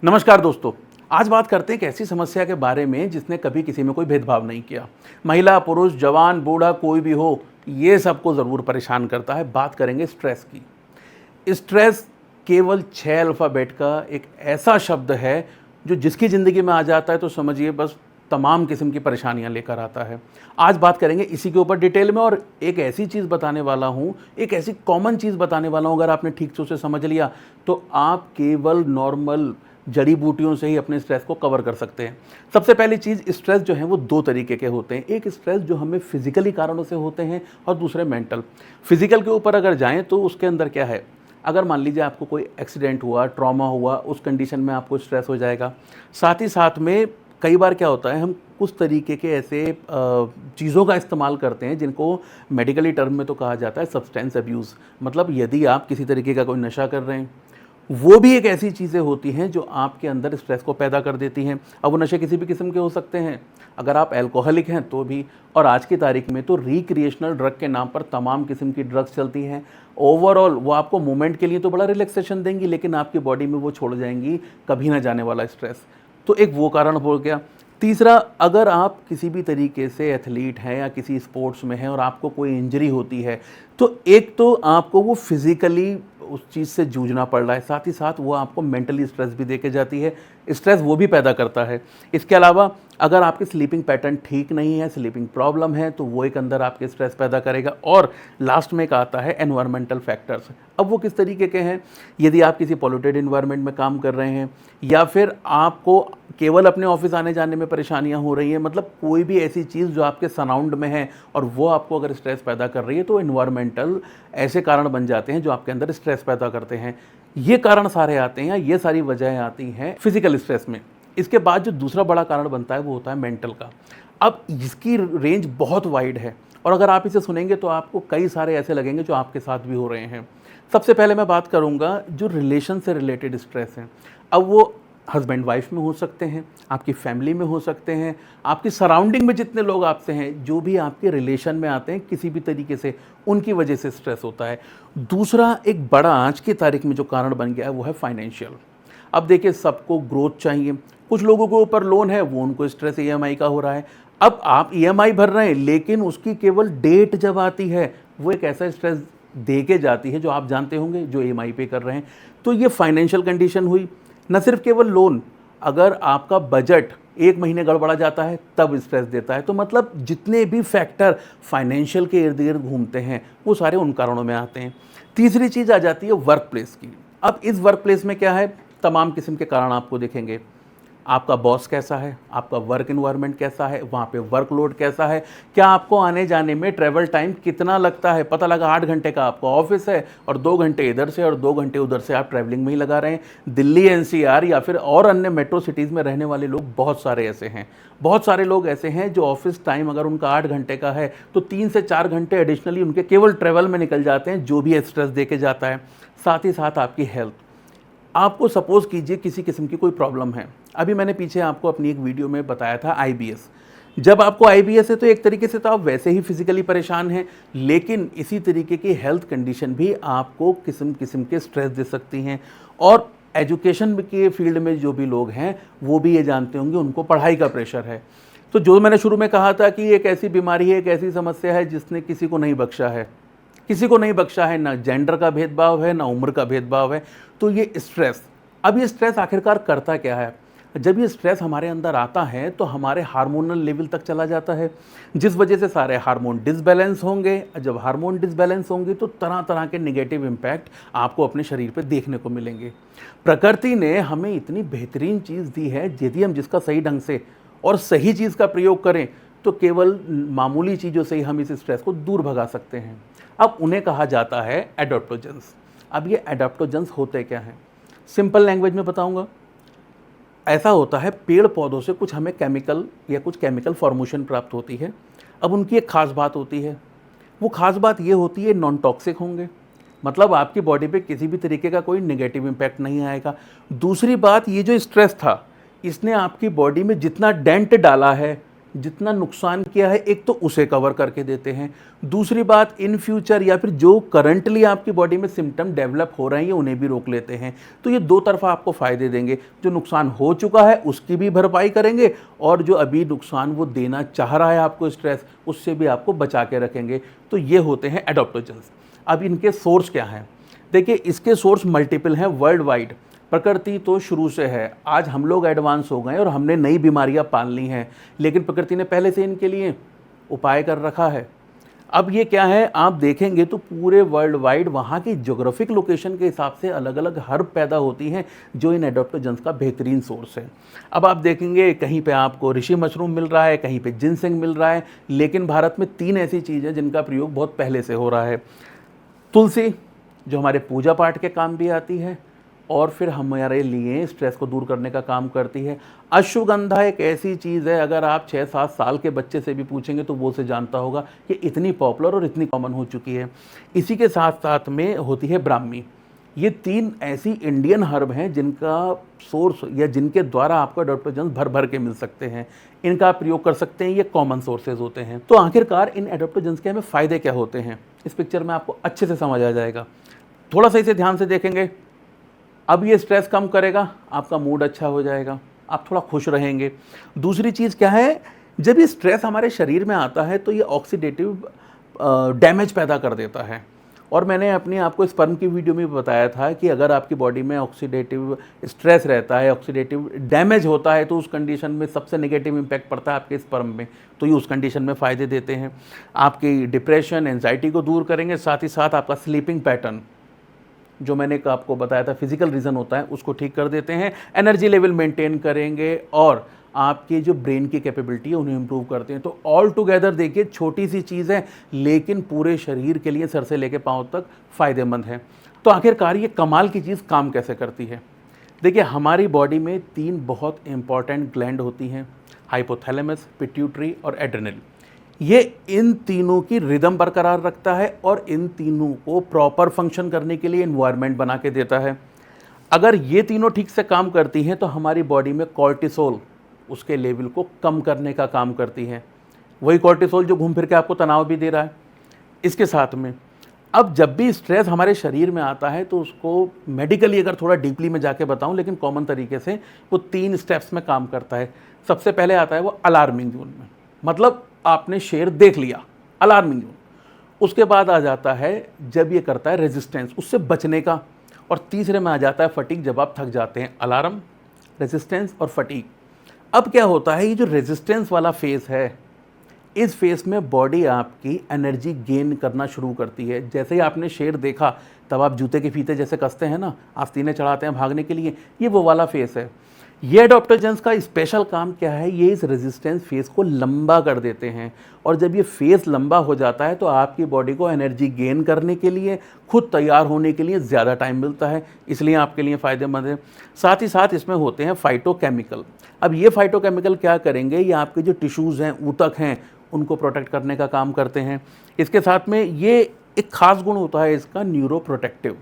नमस्कार दोस्तों। आज बात करते हैं एक ऐसी समस्या के बारे में जिसने कभी किसी में कोई भेदभाव नहीं किया। महिला, पुरुष, जवान, बूढ़ा कोई भी हो, ये सबको ज़रूर परेशान करता है। बात करेंगे स्ट्रेस की। स्ट्रेस केवल 6 अल्फ़ाबेट का एक ऐसा शब्द है जो जिसकी ज़िंदगी में आ जाता है तो समझिए बस तमाम किस्म की परेशानियां लेकर आता है। आज बात करेंगे इसी के ऊपर डिटेल में और एक ऐसी चीज़ बताने वाला हूं, एक ऐसी कॉमन चीज़ बताने वाला हूं, अगर आपने ठीक से उसे समझ लिया तो आप केवल नॉर्मल जड़ी बूटियों से ही अपने स्ट्रेस को कवर कर सकते हैं। सबसे पहली चीज़, स्ट्रेस जो है वो 2 तरीके के होते हैं। एक स्ट्रेस जो हमें फिजिकली कारणों से होते हैं और दूसरे मेंटल। फिजिकल के ऊपर अगर जाएं तो उसके अंदर क्या है, अगर मान लीजिए आपको कोई एक्सीडेंट हुआ, ट्रॉमा हुआ, उस कंडीशन में आपको स्ट्रेस हो जाएगा। साथ ही साथ में कई बार क्या होता है, हम कुछ तरीके के ऐसे चीज़ों का इस्तेमाल करते हैं जिनको मेडिकली टर्म में तो कहा जाता है सब्सटेंस अब्यूज़। मतलब यदि आप किसी तरीके का कोई नशा कर रहे हैं, वो भी एक ऐसी चीज़ें होती हैं जो आपके अंदर स्ट्रेस को पैदा कर देती हैं। अब वो नशे किसी भी किस्म के हो सकते हैं, अगर आप अल्कोहलिक हैं तो भी, और आज की तारीख में तो रिक्रिएशनल ड्रग के नाम पर तमाम किस्म की ड्रग्स चलती हैं। ओवरऑल वो आपको मोमेंट के लिए तो बड़ा रिलैक्सेशन देंगी, लेकिन आपकी बॉडी में वो छोड़ जाएंगी कभी ना जाने वाला स्ट्रेस। तो एक वो कारण हो गया। तीसरा, अगर आप किसी भी तरीके से एथलीट हैं या किसी स्पोर्ट्स में हैं और आपको कोई इंजरी होती है, तो एक तो आपको वो फिज़िकली उस चीज़ से जूझना पड़ रहा है, साथ ही साथ वो आपको मेंटली स्ट्रेस भी देके जाती है, स्ट्रेस वो भी पैदा करता है। इसके अलावा अगर आपकी स्लीपिंग पैटर्न ठीक नहीं है, स्लीपिंग प्रॉब्लम है, तो वो एक अंदर आपके स्ट्रेस पैदा करेगा। और लास्ट में एक आता है एनवायरमेंटल फैक्टर्स। अब वो किस तरीके के हैं, यदि आप किसी पॉल्यूटेड इन्वायरमेंट में काम कर रहे हैं या फिर आपको केवल अपने ऑफिस आने जाने में परेशानियां हो रही हैं, मतलब कोई भी ऐसी चीज़ जो आपके सराउंड में है और वो आपको अगर स्ट्रेस पैदा कर रही है, तो इन्वायरमेंटल ऐसे कारण बन जाते हैं जो आपके अंदर स्ट्रेस पैदा करते हैं। ये कारण सारे आते हैं, ये सारी वजहें आती हैं फिजिकल स्ट्रेस में। इसके बाद जो दूसरा बड़ा कारण बनता है वो होता है मेंटल का। अब इसकी रेंज बहुत वाइड है और अगर आप इसे सुनेंगे तो आपको कई सारे ऐसे लगेंगे जो आपके साथ भी हो रहे हैं। सबसे पहले मैं बात करूंगा जो रिलेशन से रिलेटेड स्ट्रेस हैं। अब वो हस्बैंड वाइफ में हो सकते हैं, आपकी फैमिली में हो सकते हैं, आपकी सराउंडिंग में जितने लोग आपसे हैं, जो भी आपके रिलेशन में आते हैं किसी भी तरीके से, उनकी वजह से स्ट्रेस होता है। दूसरा एक बड़ा आज की तारीख में जो कारण बन गया है वो है फाइनेंशियल। अब देखिए, सबको ग्रोथ चाहिए, कुछ लोगों के ऊपर लोन है, वो उनको स्ट्रेस ईएमआई का हो रहा है। अब आप ईएमआई भर रहे हैं लेकिन उसकी केवल डेट जब आती है वो एक ऐसा स्ट्रेस दे के जाती है जो आप जानते होंगे, जो ईएमआई पे कर रहे हैं। तो ये फाइनेंशियल कंडीशन हुई। न सिर्फ केवल लोन, अगर आपका बजट 1 महीने गड़बड़ा जाता है तब स्ट्रेस देता है। तो मतलब जितने भी फैक्टर फाइनेंशियल के इर्द गिर्द घूमते हैं वो सारे उन कारणों में आते हैं। तीसरी चीज़ आ जाती है वर्क प्लेस की। अब इस वर्क प्लेस में क्या है, तमाम किस्म के कारण आपको दिखेंगे। आपका बॉस कैसा है, आपका वर्क एनवायरनमेंट कैसा है, वहाँ पे वर्कलोड कैसा है, क्या आपको आने जाने में ट्रैवल टाइम कितना लगता है। पता लगा 8 घंटे का आपका ऑफिस है और 2 घंटे इधर से और 2 घंटे उधर से आप ट्रैवलिंग में ही लगा रहे हैं। दिल्ली एनसीआर या फिर और अन्य मेट्रो सिटीज़ में रहने वाले लोग बहुत सारे ऐसे हैं। बहुत सारे लोग ऐसे हैं जो ऑफिस टाइम अगर उनका 8 घंटे का है तो 3 से 4 घंटे एडिशनली उनके केवल ट्रैवल में निकल जाते हैं, जो भी स्ट्रेस दे के जाता है। साथ ही साथ आपकी हेल्थ। आपको सपोज कीजिए किसी किस्म की कोई प्रॉब्लम है। अभी मैंने पीछे आपको अपनी एक वीडियो में बताया था आईबीएस। जब आपको आईबीएस है तो एक तरीके से तो आप वैसे ही फिजिकली परेशान हैं, लेकिन इसी तरीके की हेल्थ कंडीशन भी आपको किस्म किस्म के स्ट्रेस दे सकती हैं। और एजुकेशन के फील्ड में जो भी लोग हैं वो भी ये जानते होंगे, उनको पढ़ाई का प्रेशर है। तो जो मैंने शुरू में कहा था कि एक ऐसी बीमारी है, एक ऐसी समस्या है जिसने किसी को नहीं बख्शा है, किसी को नहीं बख्शा है। ना जेंडर का भेदभाव है, ना उम्र का भेदभाव है। तो ये स्ट्रेस, अब ये स्ट्रेस आखिरकार करता क्या है। जब ये स्ट्रेस हमारे अंदर आता है तो हमारे हार्मोनल लेवल तक चला जाता है, जिस वजह से सारे हार्मोन डिसबैलेंस होंगे। जब हार्मोन डिसबैलेंस होंगे तो तरह तरह के नेगेटिव इम्पैक्ट आपको अपने शरीर पे देखने को मिलेंगे। प्रकृति ने हमें इतनी बेहतरीन चीज़ दी है, यदि हम जिसका सही ढंग से और सही चीज़ का प्रयोग करें तो केवल मामूली चीज़ों से ही हम इस स्ट्रेस को दूर भगा सकते हैं। अब उन्हें कहा जाता है एडाप्टोजेंस। अब ये एडाप्टोजेंस होते क्या हैं, सिंपल लैंग्वेज में बताऊंगा। ऐसा होता है, पेड़ पौधों से कुछ हमें केमिकल या कुछ केमिकल फॉर्मेशन प्राप्त होती है। अब उनकी एक खास बात होती है, वो खास बात ये होती है नॉन टॉक्सिक होंगे, मतलब आपकी बॉडी पे किसी भी तरीके का कोई नेगेटिव इम्पैक्ट नहीं आएगा। दूसरी बात, ये जो स्ट्रेस था इसने आपकी बॉडी में जितना डेंट डाला है जितना नुकसान किया है एक तो उसे कवर करके देते हैं, दूसरी बात इन फ्यूचर या फिर जो करंटली आपकी बॉडी में सिम्टम डेवलप हो रहे हैं ये उन्हें भी रोक लेते हैं। तो ये दो तरफा आपको फ़ायदे देंगे, जो नुकसान हो चुका है उसकी भी भरपाई करेंगे और जो अभी नुकसान वो देना चाह रहा है आपको स्ट्रेस, उससे भी आपको बचा के रखेंगे। तो ये होते हैं एडॉप्टोजेंस। अब इनके सोर्स क्या हैं? देखिए, इसके सोर्स मल्टीपल हैं वर्ल्ड वाइड। प्रकृति तो शुरू से है, आज हम लोग एडवांस हो गए और हमने नई बीमारियां पाल ली हैं, लेकिन प्रकृति ने पहले से इनके लिए उपाय कर रखा है। अब ये क्या है, आप देखेंगे तो पूरे वर्ल्ड वाइड वहाँ की ज्योग्राफिक लोकेशन के हिसाब से अलग अलग हर्ब पैदा होती हैं, जो इन एडॉप्टोजेंस का बेहतरीन सोर्स है। अब आप देखेंगे कहीं पे आपको ऋषि मशरूम मिल रहा है, कहीं पे जिनसेंग मिल रहा है, लेकिन भारत में 3 ऐसी चीज़ें जिनका प्रयोग बहुत पहले से हो रहा है। तुलसी, जो हमारे पूजा पाठ के काम भी आती है और फिर हमारे लिए स्ट्रेस को दूर करने का काम करती है। अश्वगंधा एक ऐसी चीज़ है, अगर आप 6-7 साल के बच्चे से भी पूछेंगे तो वो उसे जानता होगा कि इतनी पॉपुलर और इतनी कॉमन हो चुकी है। इसी के साथ साथ में होती है ब्राह्मी। ये 3 ऐसी इंडियन हर्ब हैं जिनका सोर्स या जिनके द्वारा आपको एडॉप्टोजेंस भर भर के मिल सकते हैं। इनका आप प्रयोग कर सकते हैं, ये कॉमन सोर्सेज होते हैं। तो आखिरकार इन एडॉप्टोजेंस के हमें फ़ायदे क्या होते हैं, इस पिक्चर में आपको अच्छे से समझ आ जाएगा। थोड़ा सा इसे ध्यान से देखेंगे। अब ये स्ट्रेस कम करेगा, आपका मूड अच्छा हो जाएगा, आप थोड़ा खुश रहेंगे। दूसरी चीज़ क्या है, जब ये स्ट्रेस हमारे शरीर में आता है तो ये ऑक्सीडेटिव डैमेज पैदा कर देता है। और मैंने अपनी आपको स्पर्म की वीडियो में बताया था कि अगर आपकी बॉडी में ऑक्सीडेटिव स्ट्रेस रहता है, ऑक्सीडेटिव डैमेज होता है, तो उस कंडीशन में सबसे नेगेटिव इम्पैक्ट पड़ता है आपके स्पर्म में। तो ये उस कंडीशन में फ़ायदे देते हैं। आपकी डिप्रेशन, एंजाइटी को दूर करेंगे, साथ ही साथ आपका स्लीपिंग पैटर्न, जो मैंने आपको बताया था फिजिकल रीज़न होता है, उसको ठीक कर देते हैं। एनर्जी लेवल मेंटेन करेंगे और आपके जो ब्रेन की कैपेबिलिटी है उन्हें इम्प्रूव करते हैं। तो ऑल टुगेदर देखिए, छोटी सी चीज़ है लेकिन पूरे शरीर के लिए सर से लेकर पाँव तक फ़ायदेमंद है। तो आखिरकार ये कमाल की चीज़ काम कैसे करती है? देखिए, हमारी बॉडी में 3 बहुत इंपॉर्टेंट ग्लैंड होती हैं, हाइपोथैलेमस, पिट्यूटरी और एड्रेनल। ये इन तीनों की रिदम बरकरार रखता है और इन तीनों को प्रॉपर फंक्शन करने के लिए एनवायरनमेंट बना के देता है। अगर ये तीनों ठीक से काम करती हैं तो हमारी बॉडी में कॉर्टिसोल, उसके लेवल को कम करने का काम करती है। वही कॉर्टिसोल जो घूम फिर के आपको तनाव भी दे रहा है। इसके साथ में अब जब भी स्ट्रेस हमारे शरीर में आता है तो उसको मेडिकली अगर थोड़ा डीपली में जाके बताऊं, लेकिन कॉमन तरीके से वो 3 स्टेप्स में काम करता है। सबसे पहले आता है वो अलार्मिंग जोन में, मतलब आपने शेर देख लिया, अलार्मिंग जोन। उसके बाद आ जाता है जब ये करता है रेजिस्टेंस, उससे बचने का। और तीसरे में आ जाता है फटीग, जब आप थक जाते हैं। अलार्म, रेजिस्टेंस और फटीग। अब क्या होता है, ये जो रेजिस्टेंस वाला फेस है, इस फेस में बॉडी आपकी एनर्जी गेन करना शुरू करती है। जैसे ही आपने शेर देखा तब आप जूते के फीते जैसे कसते हैं ना, आस्तीनें चढ़ाते हैं भागने के लिए, ये वो वाला फेस है। ये एडॉप्टोजेंस का स्पेशल काम क्या है, ये इस रेजिस्टेंस फेस को लंबा कर देते हैं। और जब ये फेस लंबा हो जाता है तो आपकी बॉडी को एनर्जी गेन करने के लिए, खुद तैयार होने के लिए ज़्यादा टाइम मिलता है, इसलिए आपके लिए फ़ायदेमंद है। साथ ही साथ इसमें होते हैं फाइटोकेमिकल। अब ये फाइटोकेमिकल क्या करेंगे, ये आपके जो टिश्यूज़ हैं, ऊतक हैं, उनको प्रोटेक्ट करने का काम करते हैं। इसके साथ में ये एक खास गुण होता है इसका, न्यूरो प्रोटेक्टिव।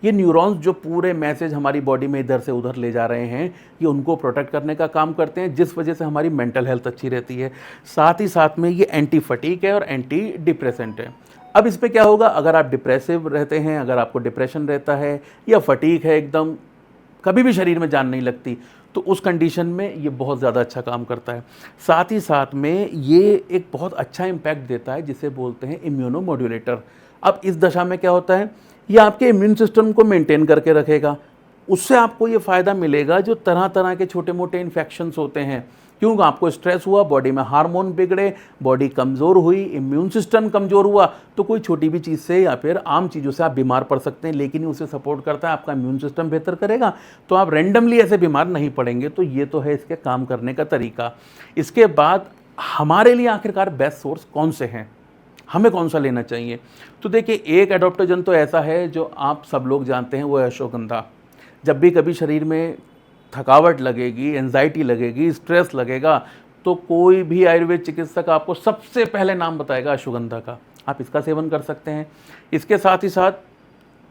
ये न्यूरॉन्स जो पूरे मैसेज हमारी बॉडी में इधर से उधर ले जा रहे हैं, ये उनको प्रोटेक्ट करने का काम करते हैं, जिस वजह से हमारी मेंटल हेल्थ अच्छी रहती है। साथ ही साथ में ये एंटी फटीक है और एंटी डिप्रेसेंट है। अब इस पर क्या होगा, अगर आप डिप्रेसिव रहते हैं, अगर आपको डिप्रेशन रहता है या फटीक है, एकदम कभी भी शरीर में जान नहीं लगती, तो उस कंडीशन में ये बहुत ज़्यादा अच्छा काम करता है। साथ ही साथ में ये एक बहुत अच्छा इम्पैक्ट देता है, जिसे बोलते हैं इम्यूनो मॉड्यूलेटर। अब इस दशा में क्या होता है, ये आपके इम्यून सिस्टम को मेंटेन करके रखेगा। उससे आपको ये फ़ायदा मिलेगा, जो तरह तरह के छोटे मोटे इन्फेक्शंस होते हैं, क्योंकि आपको स्ट्रेस हुआ, बॉडी में हार्मोन बिगड़े, बॉडी कमज़ोर हुई, इम्यून सिस्टम कमज़ोर हुआ, तो कोई छोटी भी चीज़ से या फिर आम चीज़ों से आप बीमार पड़ सकते हैं, लेकिन उसे सपोर्ट करता है, आपका इम्यून सिस्टम बेहतर करेगा, तो आप रैंडमली ऐसे बीमार नहीं पड़ेंगे। तो ये तो है इसके काम करने का तरीका। इसके बाद हमारे लिए आखिरकार बेस्ट सोर्स कौन से हैं, हमें कौन सा लेना चाहिए? तो देखिए, एक एडॉप्टोजन तो ऐसा है जो आप सब लोग जानते हैं, वो है अश्वगंधा। जब भी कभी शरीर में थकावट लगेगी, एंजाइटी लगेगी, स्ट्रेस लगेगा, तो कोई भी आयुर्वेद चिकित्सक आपको सबसे पहले नाम बताएगा अश्वगंधा का। आप इसका सेवन कर सकते हैं। इसके साथ ही साथ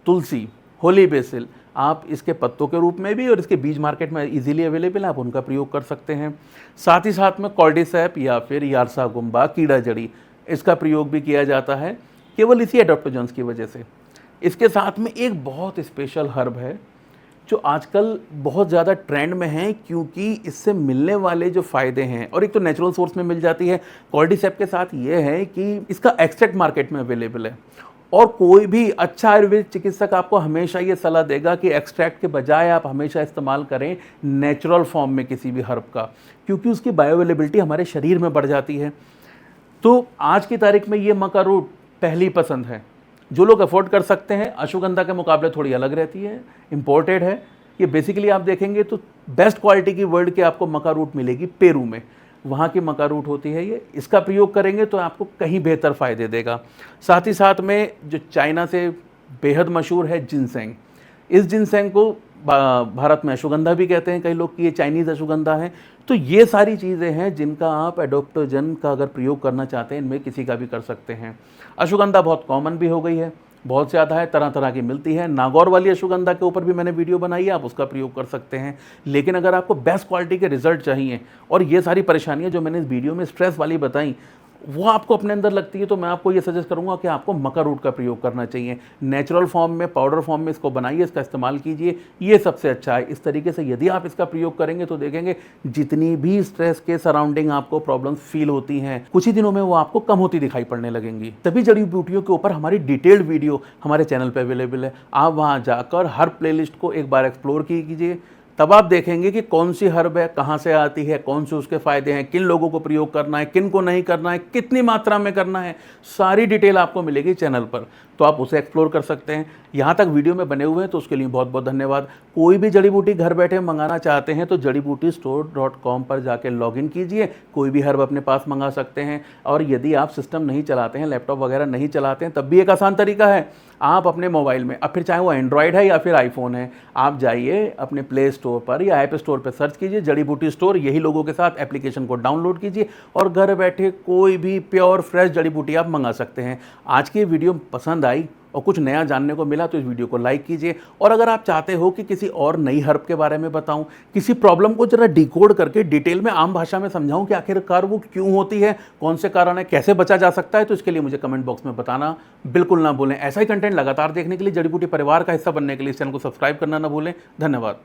तुलसी, होली बेसिल, आप इसके पत्तों के रूप में भी और इसके बीज मार्केट में इजीली अवेलेबल है, आप उनका प्रयोग कर सकते हैं। साथ ही साथ में कॉर्डिसेप या फिर यारसागुम्बा कीड़ा जड़ी, इसका प्रयोग भी किया जाता है केवल इसी एडोप्टोजेंस की वजह से। इसके साथ में एक बहुत स्पेशल हर्ब है जो आजकल बहुत ज़्यादा ट्रेंड में है, क्योंकि इससे मिलने वाले जो फ़ायदे हैं, और एक तो नेचुरल सोर्स में मिल जाती है। कॉर्डिसेप के साथ ये है कि इसका एक्सट्रैक्ट मार्केट में अवेलेबल है, और कोई भी अच्छा आयुर्वेदिक चिकित्सक आपको हमेशा ये सलाह देगा कि एक्सट्रैक्ट के बजाय आप हमेशा इस्तेमाल करें नेचुरल फॉर्म में किसी भी हर्ब का, क्योंकि उसकी बायोअवेलेबिलिटी हमारे शरीर में बढ़ जाती है। तो आज की तारीख में ये मक्का रूट पहली पसंद है। जो लोग अफोर्ड कर सकते हैं, अश्वगंधा के मुकाबले थोड़ी अलग रहती है, इम्पोर्टेड है। ये बेसिकली आप देखेंगे तो बेस्ट क्वालिटी की वर्ल्ड की आपको मक्का रूट मिलेगी पेरू में, वहाँ की मक्का रूट होती है ये। इसका प्रयोग करेंगे तो आपको कहीं बेहतर फ़ायदे देगा। साथ ही साथ में जो चाइना से बेहद मशहूर है जिनसेंग, इस जिनसेंग को भारत में अश्वगंधा भी कहते हैं कई लोग कि ये चाइनीज़ अश्वगंधा है। तो ये सारी चीज़ें हैं जिनका आप एडोप्टोजन का अगर प्रयोग करना चाहते हैं, इनमें किसी का भी कर सकते हैं। अश्वगंधा बहुत कॉमन भी हो गई है, बहुत ज़्यादा है, तरह तरह की मिलती है। नागौर वाली अश्वगंधा के ऊपर भी मैंने वीडियो बनाई है, आप उसका प्रयोग कर सकते हैं। लेकिन अगर आपको बेस्ट क्वालिटी के रिजल्ट चाहिए और ये सारी परेशानियाँ जो मैंने इस वीडियो में स्ट्रेस वाली बताई वो आपको अपने अंदर लगती है, तो मैं आपको ये सजेस्ट करूंगा कि आपको मक्का रूट का प्रयोग करना चाहिए। नेचुरल फॉर्म में, पाउडर फॉर्म में इसको बनाइए, इसका इस्तेमाल कीजिए, ये सबसे अच्छा है। इस तरीके से यदि आप इसका प्रयोग करेंगे तो देखेंगे जितनी भी स्ट्रेस के सराउंडिंग आपको प्रॉब्लम्स फील होती हैं, कुछ ही दिनों में वो आपको कम होती दिखाई पड़ने लगेंगी। तभी जड़ी बूटियों के ऊपर हमारी डिटेल्ड वीडियो हमारे चैनल पर अवेलेबल है, आप वहाँ जाकर हर प्लेलिस्ट को एक बार एक्सप्लोर कीजिए। तब आप देखेंगे कि कौन सी हर्ब है, कहाँ से आती है, कौन से उसके फ़ायदे हैं, किन लोगों को प्रयोग करना है, किन को नहीं करना है, कितनी मात्रा में करना है, सारी डिटेल आपको मिलेगी चैनल पर, तो आप उसे एक्सप्लोर कर सकते हैं। यहाँ तक वीडियो में बने हुए हैं तो उसके लिए बहुत बहुत धन्यवाद। कोई भी जड़ी बूटी घर बैठे मंगाना चाहते हैं तो जड़ीबूटीस्टोर.com पर जाकर लॉगिन कीजिए, कोई भी हर्ब अपने पास मंगा सकते हैं। और यदि आप सिस्टम नहीं चलाते हैं, लैपटॉप वगैरह नहीं चलाते हैं, तब भी एक आसान तरीका है, आप अपने मोबाइल में, अब फिर चाहे वो एंड्रॉयड है या फिर आईफोन है, आप जाइए अपने प्ले स्टोर पर या ऐप स्टोर पर सर्च कीजिए जड़ी बूटी स्टोर, यही लोगों के साथ एप्लीकेशन को डाउनलोड कीजिए और घर बैठे कोई भी प्योर फ्रेश जड़ी बूटी आप मंगा सकते हैं। आज की वीडियो पसंद आई और कुछ नया जानने को मिला तो इस वीडियो को लाइक कीजिए। और अगर आप चाहते हो कि किसी और नई हर्ब के बारे में बताऊं, किसी प्रॉब्लम को जरा डिकोड करके डिटेल में आम भाषा में समझाऊं कि आखिरकार वो क्यों होती है, कौन से कारण है, कैसे बचा जा सकता है, तो इसके लिए मुझे कमेंट बॉक्स में बताना बिल्कुल ना भूलें। ऐसा ही कंटेंट लगातार देखने के लिए, जड़ी बूटी परिवार का हिस्सा बनने के लिए इस चैनल को सब्सक्राइब करना ना भूलें। धन्यवाद।